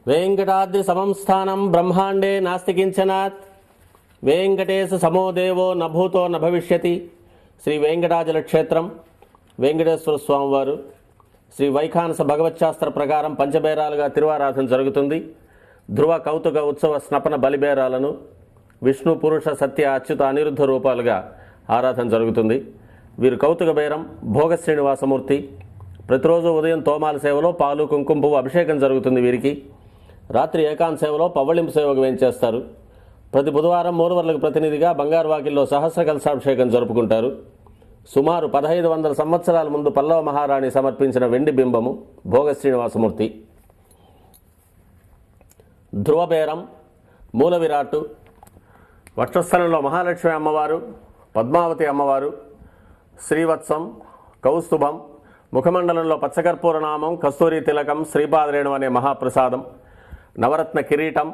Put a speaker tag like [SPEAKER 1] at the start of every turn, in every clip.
[SPEAKER 1] వెంకటాద్రి సమం స్థానం బ్రహ్మాండే నాస్తి కించనాత్ వెంకటేశ సమో దేవో నభూతో నభవిష్యతి. శ్రీ వెంకటాచల క్షేత్రం వెంకటేశ్వర స్వామివారు శ్రీ వైఖానస భగవచ్శాస్త్ర ప్రకారం పంచబేరాలుగా తిరువారాధన జరుగుతుంది. ధ్రువ కౌతుక ఉత్సవ స్నపన బలిబేరాలను విష్ణు పురుష సత్య అచ్యుత అనిరుద్ధ రూపాలుగా ఆరాధన జరుగుతుంది. వీరు కౌతుక బేరం భోగ శ్రీనివాసమూర్తి. ప్రతిరోజు ఉదయం తోమాల సేవలో పాలు కుంకుమ పువ్వు అభిషేకం జరుగుతుంది. వీరికి రాత్రి ఏకాంత సేవలో పవ్వళింపు సేవకు వేయించేస్తారు. ప్రతి బుధవారం మూలవర్లకు ప్రతినిధిగా బంగారు వాకిల్లో సహస్ర కలశాభిషేకం జరుపుకుంటారు. సుమారు 1500 సంవత్సరాల ముందు పల్లవ మహారాణి సమర్పించిన వెండి బింబము భోగ శ్రీనివాసమూర్తి. ధ్రువబేరం మూల విరాట్టు వక్షస్థలంలో మహాలక్ష్మి అమ్మవారు, పద్మావతి అమ్మవారు, శ్రీవత్సం, కౌస్తుభం, ముఖమండలంలో పచ్చకర్పూర నామం, కస్తూరి తిలకం, శ్రీపాదరేణం అనే మహాప్రసాదం, నవరత్న కిరీటం,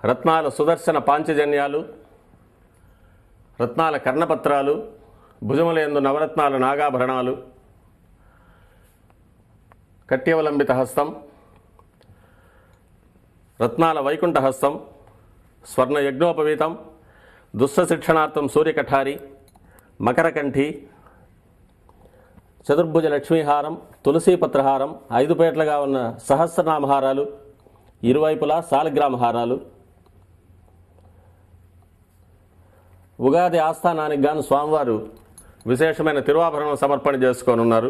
[SPEAKER 1] రత్నాల సుదర్శన పాంచజన్యాలు, రత్నాల కర్ణపత్రాలు, భుజములందు నవరత్నాల నాగాభరణాలు, కట్యవలంబిత హస్తం, రత్నాల వైకుంఠ హస్తం, స్వర్ణ యజ్ఞోపవీతం, దుస్స శిక్షణార్థం సూర్యకఠారి, మకరకంఠి, చతుర్భుజ లక్ష్మీహారం, తులసీపత్రహారం, 5 పేట్లుగా ఉన్న సహస్రనామహారాలు, ఇరువైపులా సాలగ్రామహారాలు. ఉగాది ఆస్థానానికి గాను స్వామివారు విశేషమైన తిరువాభరణం సమర్పణ చేసుకోనున్నారు.